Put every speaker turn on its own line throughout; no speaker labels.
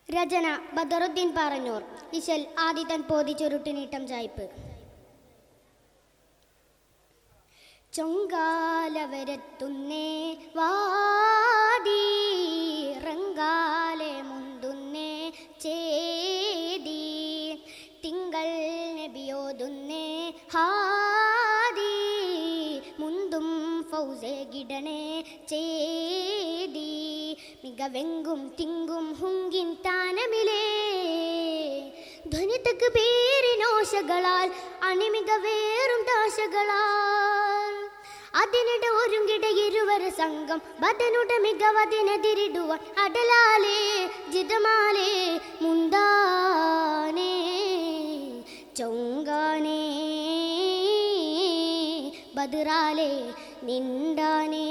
രചന ബദറുദ്ദീൻ പാറന്നൂർ. ഇശൽ ആദിതൻ പോതി ചുരുട്ടിനീട്ടം ചായ്പ്. ചൊങ്കാലവരത്തുന്നേ വാദി റങ്കാലെ മുന്തുന്നേ ചേദി തിങ്കൾ നബിയോതുന്നേ ഹാദി മുന്തും ഫൗസേ ഗിടണേ ചേദി മികവെങ്കും തിങ്കും ഹുങ്കിൻ താനമിലേ ധ്വനിതക്ക് പേരിനോശകളാൽ അണിമികവേറും ദാശകളാൽ അതിനിട ഒരുങ്കിട ഇരുവര സംഘം ബദനുട മികവതിനെതിരിടുവാൻ അടലാലേ ജിതമാലേ മുന്താനേ ചൊങ്കാനേ ബദറാലേ നിണ്ടാനേ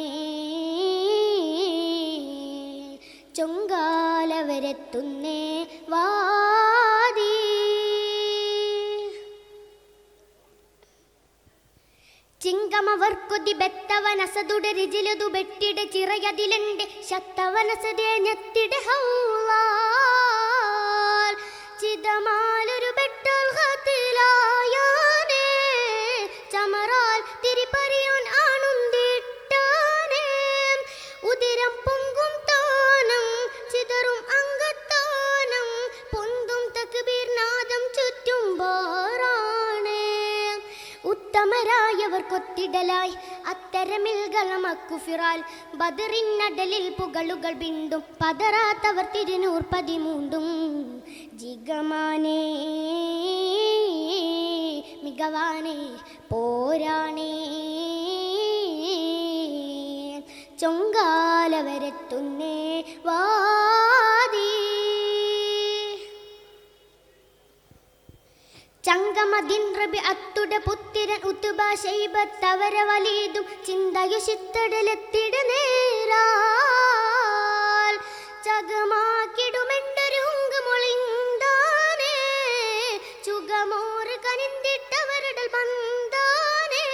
ചൊങ്കാലവരെത്തുന്നേ വാദി ചിങ്കമവർക്കൊതി ബെത്തവനസതുടെ രിജിലതു ബെട്ടിടെ ചിറയതിലെണ്ട് ശക്തവനസതേ ഞെത്തിടെ ഹൗലാൽ ചിതമാലൊരു ബെട്ടൽ ഹത്തിലായാനേ ചമറാൽ തിരിപ്പറിയോൻ ആണുന്തിട്ടാനേ ഉദിരം പൊങ്കും താനം ചിതറും അങ്കത്താനം പൊന്തും തക്ബീർ നാദം ചുറ്റും ബാറാണേ ഉത്തമരായവർ കൊത്തിടലായി അത്തരമിൽകളമക്കുഫിറാൽ ബദറിനടലിൽ പുകളുകൾ ബിണ്ടും പതറാത്തവർ 213 ജിഗമാനേ മികവാനേ പോരാണേ ചൊങ്കാലവരെത്തുന്നേ വാദി ചങ്കമദിൻ റബി അത്തുട പുത്തിരൻ ഉത്തുബ ശൈബത്തവര വലീതും ചിന്തയു ചിത്തടലെത്തിട നേരാൽ ചകമാക്കിടുമെണ്ടൊരുങ്കുമൊളിന്താനേ ചുഗമോറ് കനിന്തിട്ടവരടൽ പന്താനേ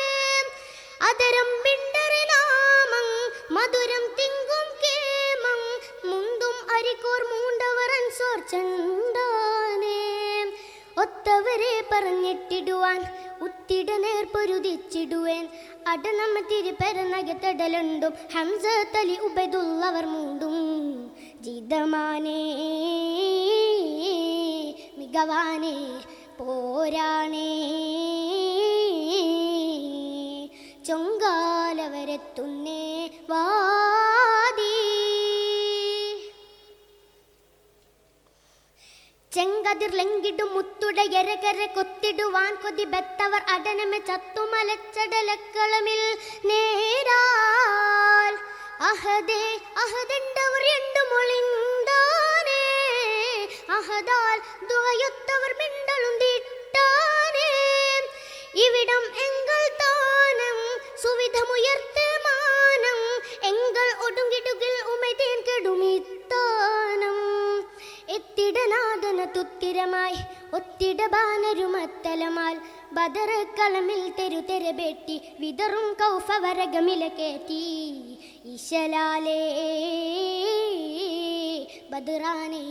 അതരം പിണ്ടറിനാമം മധുരം തിങ്കും കേമം മുന്തും അരിക്കോർ മൂണ്ടവരൻ സോർച്ചണ്ടാനേ ഒത്തവരെ പറഞ്ഞിട്ടിടുവാൻ ഉത്തിട നേർപ്പൊരുതിച്ചിടുവേൻ അടനമ്മ തിരുപ്പെരനകത്തടലുണ്ടും ഹംസ തലി ഉബൈദുള്ളവർ മൂണ്ടും ജിതമാനേ മികവാനേ പോരാണേ ചൊങ്കാലവരെത്തുന്നേ വാദി ചെങ്കതിർ ലംഘിടും മുത്തുട എരകര കൊത്തിടുവാൻ കൊതി ബെത്തവർ അടനമെ ചത്തുമലച്ചടലക്കളമിൽ നേരാൽ അഹദേ അഹദണ്ടവർ എണ്ടുമൊളിന്താനേ അഹദാൽ ദുവയൊത്തവർ മിണ്ടളും തിട്ടാനേ ഇവിടം എങ്കൾ താനം സുവിധമുയർത്ത മാനം എങ്കൾ ഒടുങ്ങിടുകിൽ ഉമൈതേൻ കെടുമിത്താനം എത്തിടനാദന തുത്തിരമായി ഒത്തിട ബാനരുമത്തലമാൽ ബദറക്കളമിൽ തെരുതെരബെട്ടി വിതറും കൗഫവരകമില കേറ്റി ഇശലാലേ ബദറാനേ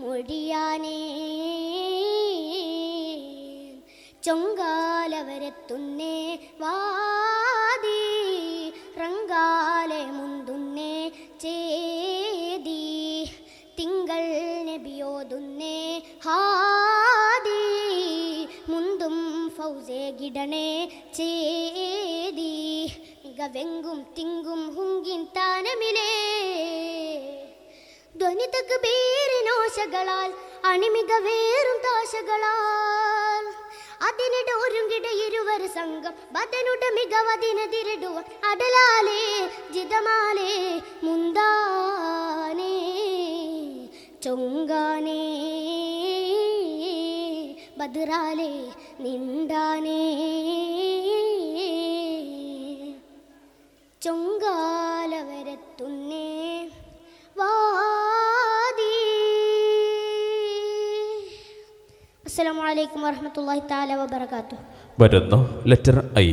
മൊഴിയാനേ ചൊങ്കാലവരെത്തുന്നേ വാദി റങ്കാലെ മുന്തുന്നേ ചേദി തിങ്കൾ നബിയോതുന്നേ ഹാദി മുന്തും ഫൗസേ ഗിടണേ ചേദി മികവെങ്കും തിങ്കും ഹുങ്കിൻ താനമിലേ ധ്വനിതക്ക് പേരിനോശകളാൽ അണിമികവേറും ദാശകളാൽ അതിനിട ഒരുങ്കിട ഇരുവര സംഘം ബദനുട മികവതിനെതിരിടുവാൻ അടലാലേ ജിതമാലേ മുന്താനേ ചൊങ്കാനേ ബദറാലേ നിണ്ടാനേ ചൊങ്കാലവരെത്തുന്നേ വാദി. അസ്സലാമു അലൈക്കും വറഹ്മത്തുള്ളാഹി തആല വബറകാതുഹു.
വരുന്നു ലെറ്റർ ഐ.